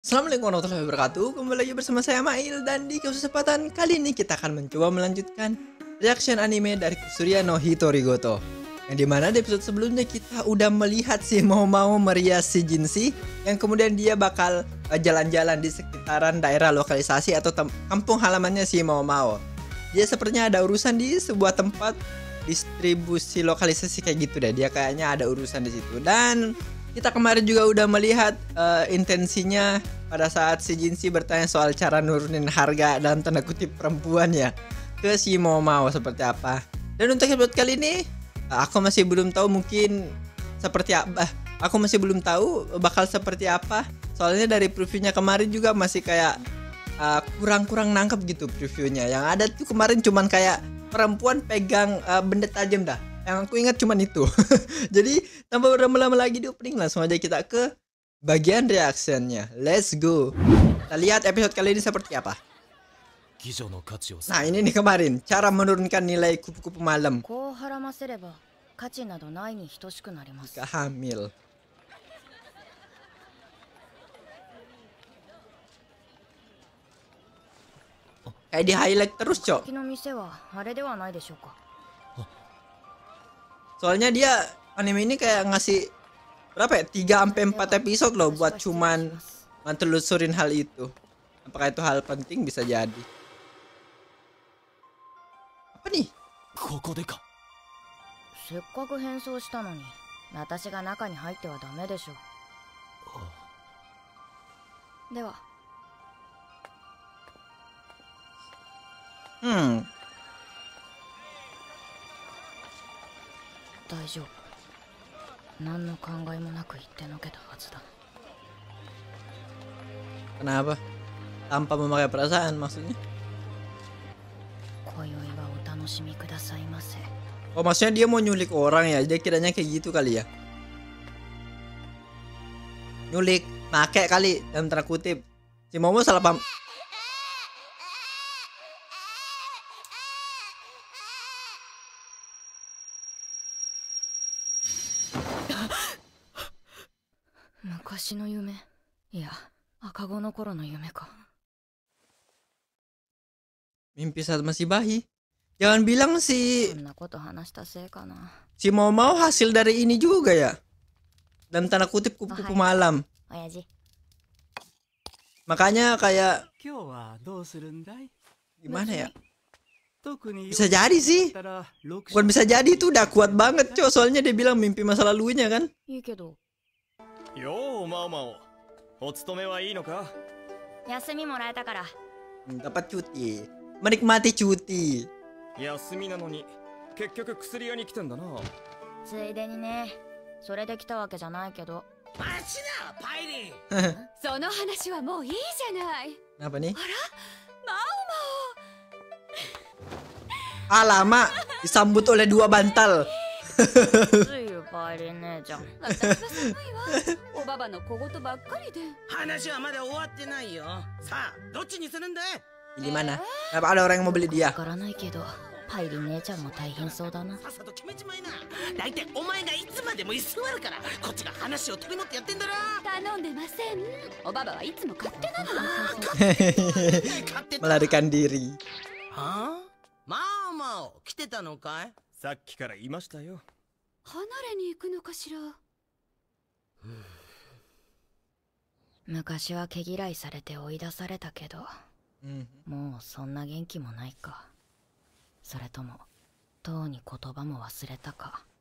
Assalamualaikum warahmatullahi wabarakatuh. Kembali lagi bersama saya Mail, dan di kesempatan kali ini kita akan mencoba melanjutkan reaction anime dari Kusuria no Hitorigoto. Yang dimana di episode sebelumnya kita udah melihat si mau merias si Jinshi, yang kemudian dia bakal jalan-jalan di sekitaran daerah lokalisasi atau kampung halamannya si mau. Dia sepertinya ada urusan di sebuah tempat distribusi lokalisasi kayak gitu deh. Dia kayaknya ada urusan di situ, dan kita kemarin juga udah melihat intensinya pada saat si Jinshi bertanya soal cara nurunin harga dalam tanda kutip perempuan ya ke si mau seperti apa. Dan untuk episode kali ini aku masih belum tahu mungkin seperti apa. Aku masih belum tahu bakal seperti apa. Soalnya dari previewnya kemarin juga masih kayak kurang nangkep gitu previewnya. Yang ada tuh kemarin cuman kayak perempuan pegang benda tajam dah. Yang aku ingat cuman itu. Jadi tanpa berlama-lama lagi di opening, langsung aja kita ke bagian reactionnya. Let's go. Kita lihat episode kali ini seperti apa. Nah, ini nih kemarin cara menurunkan nilai kupu-kupu malam jika hamil. Kayak di highlight terus, Cok. Soalnya dia anime ini kayak ngasih berapa ya? 3-4 episode loh buat cuman ngetelusurin hal itu. Apakah itu hal penting? Bisa jadi. Apa nih? Kenapa? Tanpa memakai perasaan maksudnya? Oh, maksudnya dia mau nyulik orang ya? Dia kiranya kayak gitu kali ya? Nyulik, make kali dalam tanda kutip. Si Momo salah paham. Mimpi saat masih bayi. Jangan bilang si mau hasil dari ini juga ya? Dalam tanda kutip kupu-kupu malam. Makanya kayak gimana ya? Bisa jadi sih. Bukan bisa jadi, itu udah kuat banget, Cok. Soalnya dia bilang mimpi masa lalunya kan. Dapat cuti. Menikmati cuti. Kenapa nih? Lama disambut oleh 2 bantal. Ini mana? Kenapa ada orang yang mau beli dia? Melarikan diri.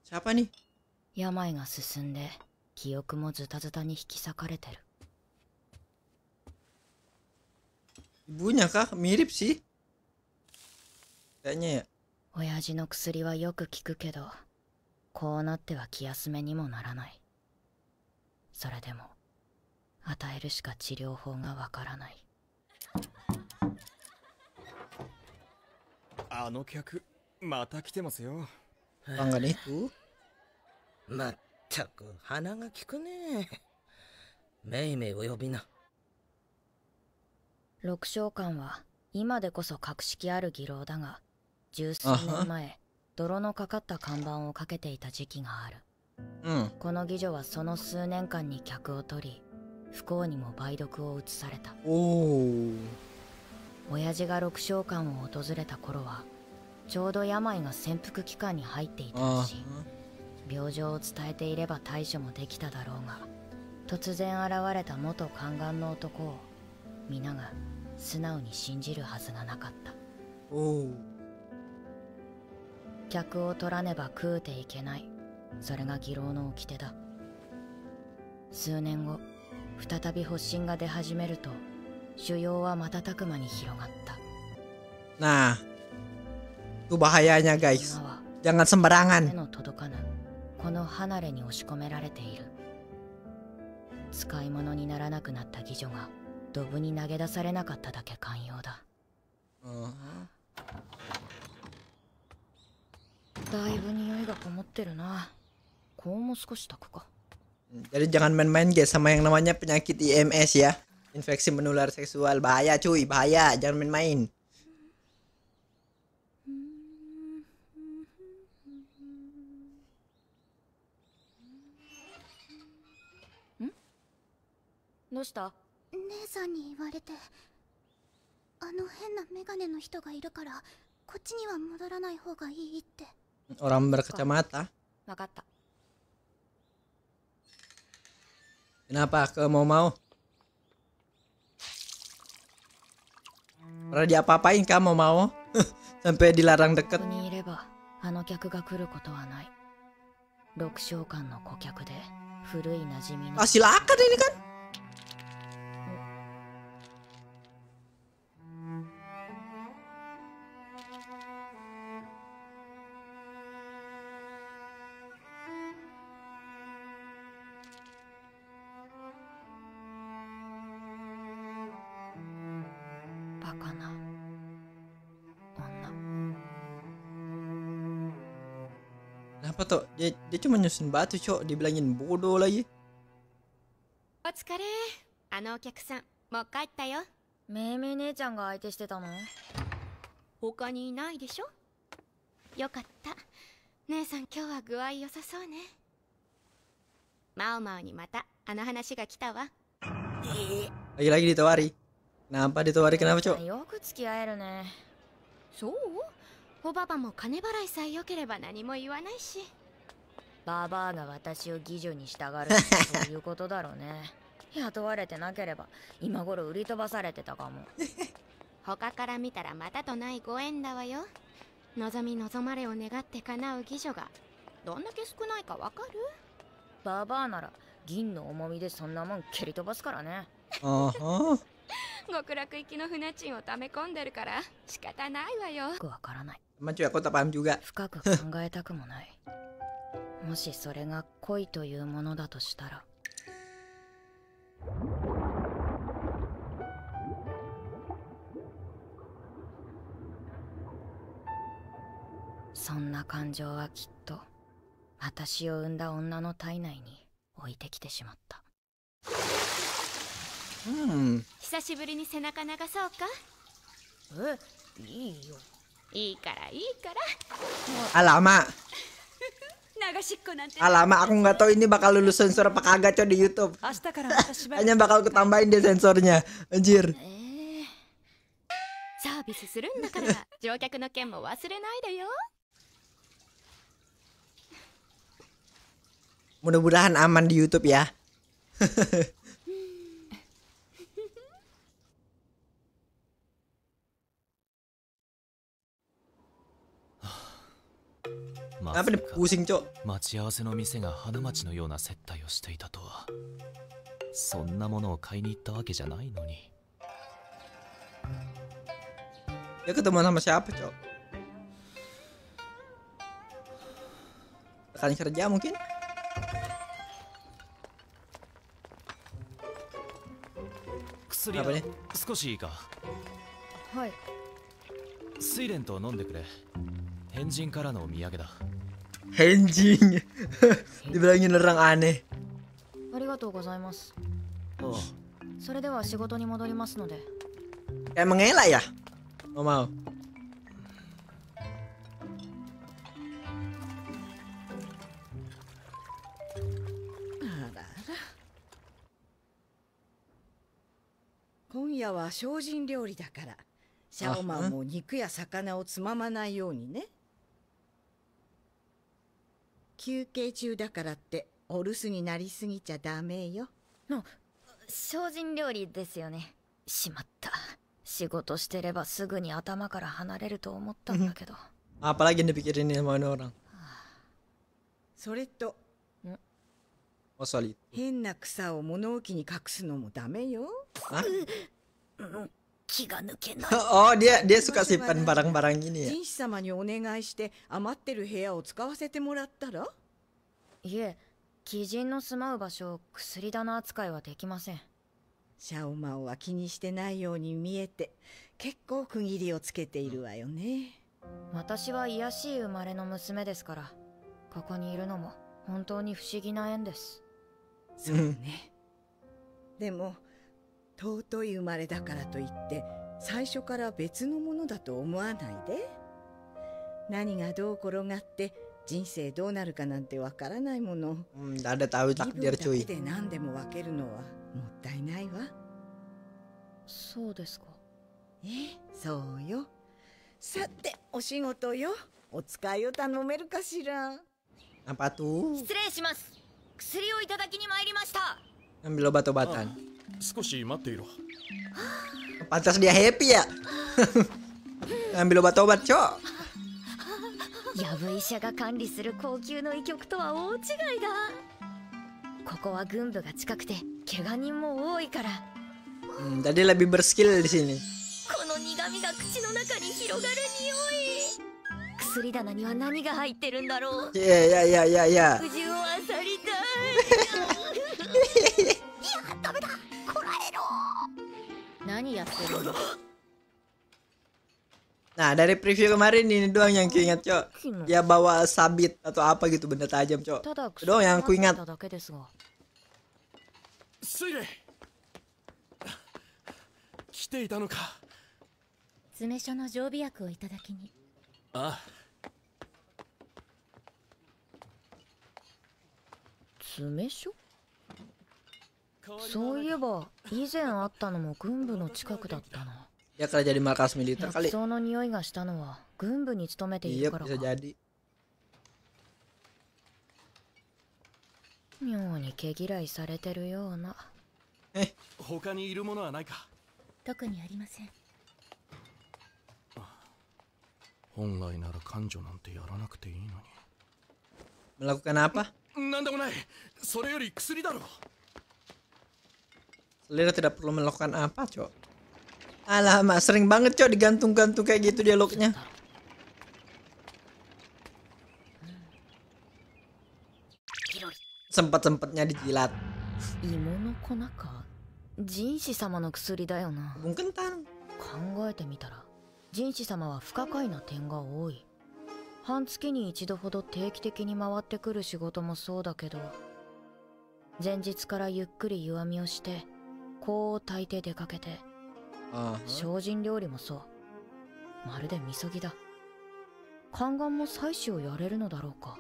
Siapa nih? Ibunya kah? Mirip sih. Kayaknya ya. Pelanggan itu. まったく鼻が利くね。めいめいお呼びな。六将官は今でこそ格式ある技能だが、十数年前泥のかかった看板をかけていた時期がある。この妓女はその数年間に客を取り、不幸にも梅毒を移された。 Oh. 親父が六召喚を訪れた頃はちょうど病が潜伏期間に入っていたらしい。病状を伝えていれば対処もできただろうが、突然現れた元宦官の男を皆が素直に信じるはずがなかった。 Oh. 客を取らねば食うていけない、それが義郎の掟だ。数年後再び発疹が出始めると腫瘍は瞬く間に広がった。 Nah, itu bahayanya guys. 今は Jangan 手 sembarangan. の届かぬこの離れに押し込められている。使い物にならなくなった義女がドブに投げ出されなかっただけ寛容だ。だいぶ匂いがこもってるな。こうも少し炊くか。 Jadi jangan main-main guys sama yang namanya penyakit IMS ya. Infeksi menular seksual. Bahaya cuy, bahaya. Jangan main-main. どうした？姉さんに言われて、あの変なメガネの人がいるからこっちには戻らない方がいいって。 Orang berkacamata. わかった。 Kenapa? Ke mau? Pernah diapa-apain kamu mau? Sampai dilarang こ deket. こにいればあの客が来ることはない。六召喚の顧客で古い馴染みの。 Ah, silakan ini kan. Bakana. Onna. Kenapa tuh? Dia cuma nyusun batu, Cok. Dibilangin bodoh lagi. お疲れ。あのお客さん、もう帰ったよ。めいめい姉ちゃんが相手してたの？他にいないでしょ。よかった。姉さん今日は具合良さそうね。マオマオにまたあの話が来たわ。Lagi-lagi ditawari. Kenapa ditawari? Kenapa, Cok? よく付き合えるね。そう？おばばも金払いさえ良ければ何も言わないし。バーバーが私を義女に従うってそういうことだろうね。雇われてなければ今頃売り飛ばされてたかも。他から見たらまたとないご縁だわよ。望み望まれを願って叶う義女がどんだけ少ないかわかる？バーバーなら銀の重みでそんなもん蹴り飛ばすからね。Aha. 極楽行きの船賃を溜め込んでるから仕方ないわよ。よくわからない。 Emang cuy, aku tak paham juga. 深く考えたくもない。もしそれが恋というものだとしたら。そんな感情はきっと私を産んだ女の体内に置いてきてしまった。 久しぶりに背中流そうか？いいよ。いいからいいから。 Alamak. 流しっこなんて。 Alamak, aku nggak tahu ini bakal lulus sensor apa kagak, Cok, di YouTube. 明日からまたしばらく Hanya bakal ketambahin deh sensornya. Anjir. サービスするんだから乗客の件も忘れないでよ。 Mudah-mudahan aman di YouTube ya. Apa nih pusing, Cok? 待ち合わせの店が花町のような接待をしていたとは。そんなものを買いに行ったわけじゃないのに。 Dia ketemu sama siapa, Cok? Rekan kerja mungkin? Apa nih? 少しいいか。はい。睡蓮と飲んでくれ。変人からのお土産だ。 Henjing. Dibilangin orang aneh. ありがとうございます。ああ、それでは仕事に戻りますので。 Kayak mengelak ya? Mau. 今夜は精進料理だから、シャオマンも肉や魚をつままないようにね。休憩中だからってお留守になりすぎちゃダメよ。精進料理ですよね。しまった。仕事してればすぐに頭から離れると思ったんだけど。Apalagi yang dipikirin sama ini orang. それと Oh soal itu. 変な草を物置に隠すのもダメよ。 Hah? 気が抜けない。 Oh dia suka simpan barang-barang ini ya. 神師様にお願いして余ってる部屋を使わせてもらったら。いえ、鬼人の住まう場所、薬棚扱いはできません。シャオマンは気にしてないように見えて、結構区切りをつけているわよね。私は卑しい生まれの娘ですから、ここにいるのも本当に不思議な縁です。そうね。でも尊い生まれだからといって最初から別のものだと思わないで。何がどう転がって人生どうなるかなんてわからないもの。Ada tahu 気分 takdir だけ cuy. で何でも分けるのはもったいないわ。そうですか。そうよ。さてお仕事よ。お使いを頼めるかしら。 Apa tuh? 失礼します。薬をいただきに参りました。 Ambil obat-obatan. 少し待っていろ。 Pantas dia happy ya. Ambil obat-obat, Cok. ヤブ医者が管理する高級の医局とは大違いだ。ここは軍部が近くて怪我人も多いから。 Tadi lebih berskill di sini. この苦味が口の中に広がる匂い。薬棚には何が入ってるんだろう。Ya. 苦汁をあさりたい。いや、ダメだ。こらえろ。何やってるの？ Nah dari preview kemarin ini doang yang kuingat, Cok. Dia bawa sabit atau apa gitu, benda tajam, Cok. Itu doang yang kuingat. スイレイ来ていたのか。詰所の常備薬をいただきに。ああ。詰所？そういえば以前あったのも軍部の近くだったな。 Ya kerja di markas militer kali. 薬草の匂いがしたのは軍部に勤めているからか。 Iya bisa jadi. 妙に毛嫌いされてるような。他にいるものはないか。特にありません。本来なら感情なんてやらなくていいのに。 Melakukan apa? なんでもない。それより薬だろ。 Selera tidak perlu melakukan apa, Cok. Alamak, sering banget, Cok, digantung-gantung kayak gitu dialognya. Sempat-sempatnya dijilat. Mungkin tan. 考えてみたら、ジンシ様は不可解な点が多い。半月に一度ほど定期的に回ってくる仕事もそうだけど、前日からゆっくり湯あみをして香を焚いて出かけて、精進料理もそう。まるでみそぎだ。宦官も祭祀をやれるのだろうか。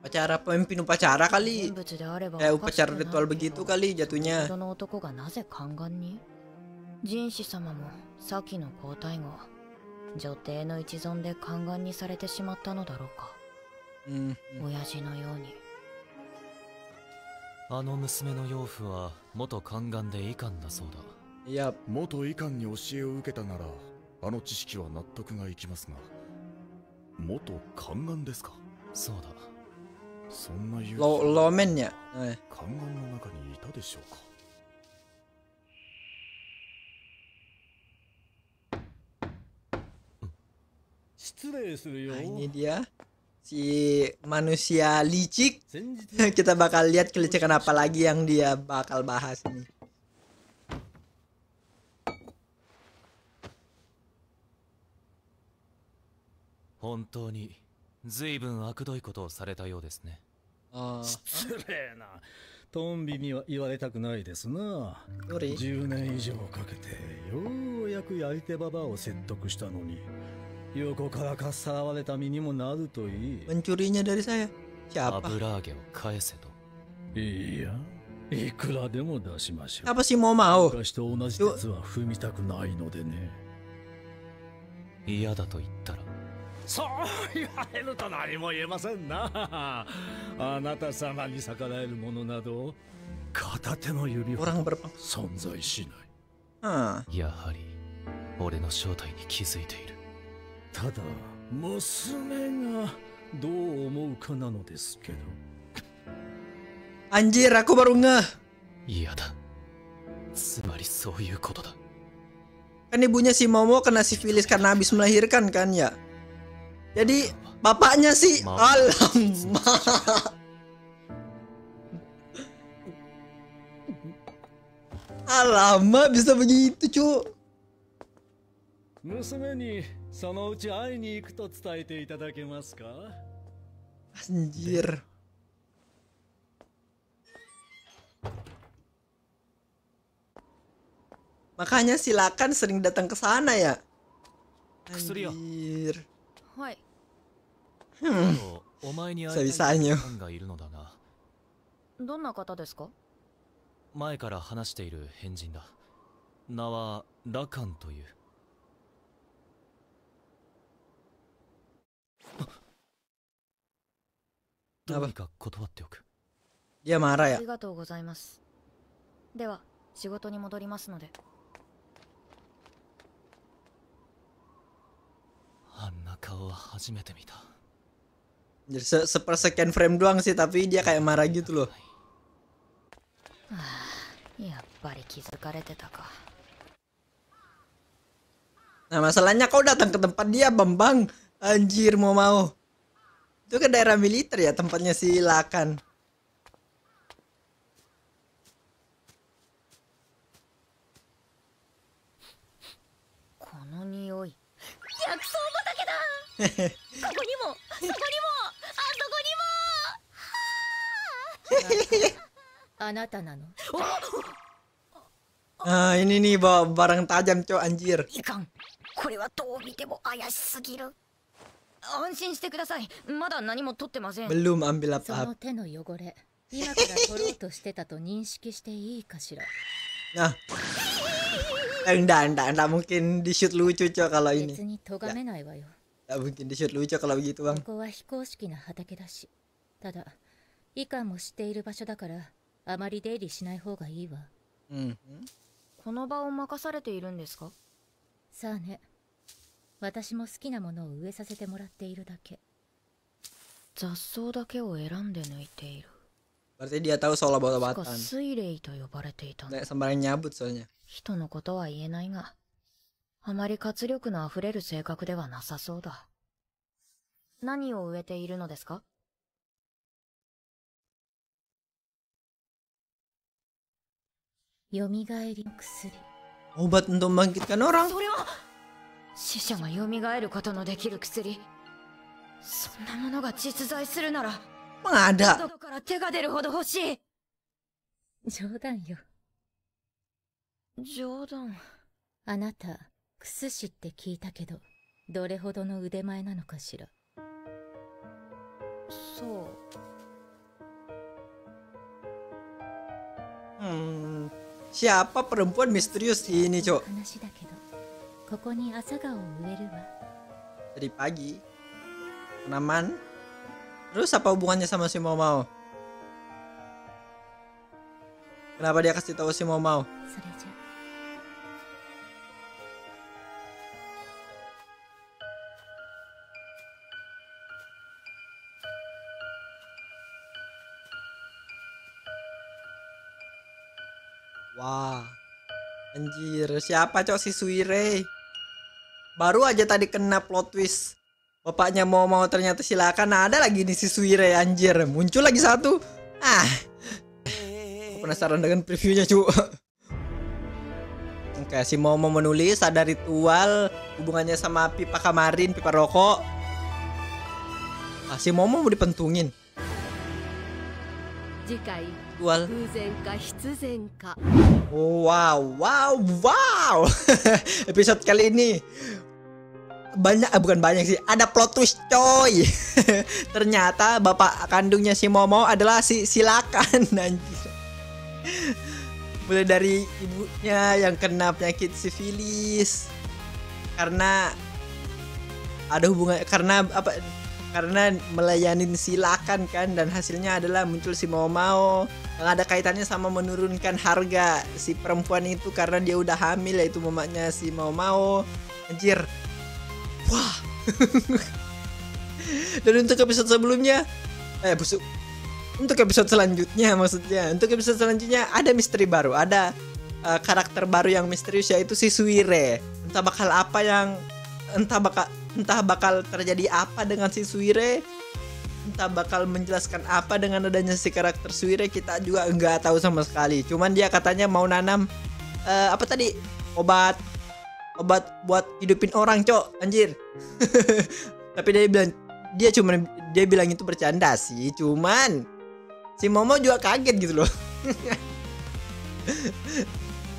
Upacara pemimpin upacara kali. Upacara ritual begitu kali jatuhnya. その男がなぜ宦官に？ジンシ様も先の皇太后、女帝の一存で宦官にされてしまったのだろうか。親父のように。あの娘の養父は元宦官で医官だそうだ。いや、元医官に教えを受けたならあの知識は納得がいきますが、元宦官ですか？そうだ。そんな勇気ロメンや宦官の中にいたでしょうか？ Nah, ini dia si manusia licik. Kita bakal lihat kelicikan apa lagi yang dia bakal bahas nih. Hontou 随分悪どいことをされたようですね。失礼な。トンビには言われたくないですな。10年以上かけてようやくやり手ババアを説得したのに、横からかっさらわれた身にもなるといい。 Mencurinya dari saya. Siapa? 油揚げを返せと。いいや、いくらでも出しましょう。 Apa si Momao? 昔と同じ鉄は踏みたくないのでね。嫌だと言ったら。そう言われると何も言えませんな。あなた様に逆らえるものなど片手の指ほど存在しない。やはり俺の正体に気づいている。ただ娘がどう思うかなのですけど。 Anjir, aku baru ngeh. 嫌だ。つまりそういうことだ。 Kan ibunya si Momo kena sifilis karena habis melahirkan kan ya. Jadi bapaknya si alamak. Alamak bisa begitu, Cuk. 娘にそのうち会いに行くと伝えていただけますか? Anjir. Makanya silakan sering datang ke sana ya. Anjir. Bisa-bisanya. どんな方ですか? 前から話している変人だ。名はラカンという。どうにか断っておく。Dia marah ya. ありがとうございます。では仕事に戻りますので。あんな顔は初めて見た。 Jadi sepersekian frame doang sih, tapi dia kayak marah gitu loh. やっぱり気づかれてたか。 Nah masalahnya kau datang ke tempat dia, Bambang. Anjir, mau. Itu kan daerah militer ya tempatnya si Lakan. Kono nioi. 薬草畑だ。ここにも、そこにも、あそこにも。あなたなの? Ini nih bawa barang tajam, Cok, anjir. いかん。これはどう見ても怪しすぎる。安心してください。まだ何も取ってません。 Belum ambil その apa-apa. 手の汚れ、今から取ろうとしてたと認識していいかしら? Nah. Enggak mungkin di shoot lucu, Cok, kalau ini. 別に咎めないわよ。 Enggak mungkin di shoot lucu kalau begitu, Bang. ここは非公式な畑だし、ただイカンも知っている場所だからあまり出入りしない方がいいわ。この場を任されているんですか? さあね。私も好きなものを植えさせてもらっているだけ。雑草だけを選んで抜いている。 Berarti dia tahu soal obat-obatan. 水霊と呼ばれていた。 Nggak sembarang nyabut soalnya. 人のことは言えないが、あまり活力のあふれる性格ではなさそうだ。何を植えているのですか? よみがえりの薬。 Obat untuk membangkitkan orang. それは死者が蘇ることのできる薬。そんなものが実在するなら、 ada. 喉から手が出るほど欲しい。冗談よ。冗談。あなた、クスシって聞いたけど、どれほどの腕前なのかしら。そう。Siapa perempuan misterius ini, Cok? 話だけど、ここに朝顔を植えるわ。 Dari pagi. Penaman. Terus apa hubungannya sama si Momao? Kenapa dia kasih tahu si Momao? それじゃ。 Wah. Anjir, siapa, Cok, si Suire? Baru aja tadi kena plot twist. Bapaknya mau ternyata silakan. Nah, ada lagi nih si Suire, anjir. Muncul lagi satu. Aku penasaran dengan previewnya, Cuk. Oke, si Momo menulis ada ritual hubungannya sama pipa kamarin, pipa rokok. Si Momo mau dipentungin. Ritual. Wow. Episode kali ini bukan banyak sih, ada plot twist, coy. Ternyata bapak kandungnya si Momo adalah si Silakan, anjir. Mulai dari ibunya yang kena penyakit sifilis karena ada hubungan, karena apa, karena melayanin silakan kan, dan hasilnya adalah muncul si Mau yang ada kaitannya sama menurunkan harga si perempuan itu karena dia udah hamil, yaitu mamanya si Mau. Anjir, wah. Dan untuk episode sebelumnya, untuk episode selanjutnya maksudnya, untuk episode selanjutnya ada misteri baru, ada karakter baru yang misterius, yaitu si Suire. Entah bakal terjadi apa dengan si Suire, entah bakal menjelaskan apa dengan adanya si karakter Suire, kita juga nggak tahu sama sekali. Cuman dia katanya mau nanam obat buat hidupin orang, cok, anjir. Tapi dia bilang itu bercanda sih, cuman si Momo juga kaget gitu loh.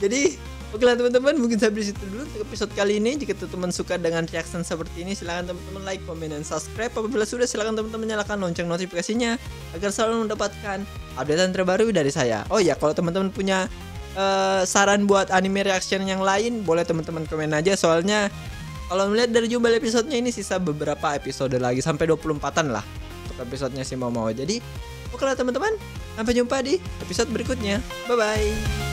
Jadi oke lah teman-teman, mungkin sampai situ dulu untuk episode kali ini. Jika teman-teman suka dengan reaction seperti ini, silahkan teman-teman like, komen, dan subscribe. Apabila sudah, silahkan teman-teman nyalakan lonceng notifikasinya agar selalu mendapatkan updatean terbaru dari saya. Oh ya, kalau teman-teman punya saran buat anime reaction yang lain, boleh teman-teman komen aja. Soalnya kalau melihat dari jumlah episodenya ini sisa beberapa episode lagi, sampai 24-an lah untuk episodenya si Momo. Jadi oke lah teman-teman, sampai jumpa di episode berikutnya. Bye-bye.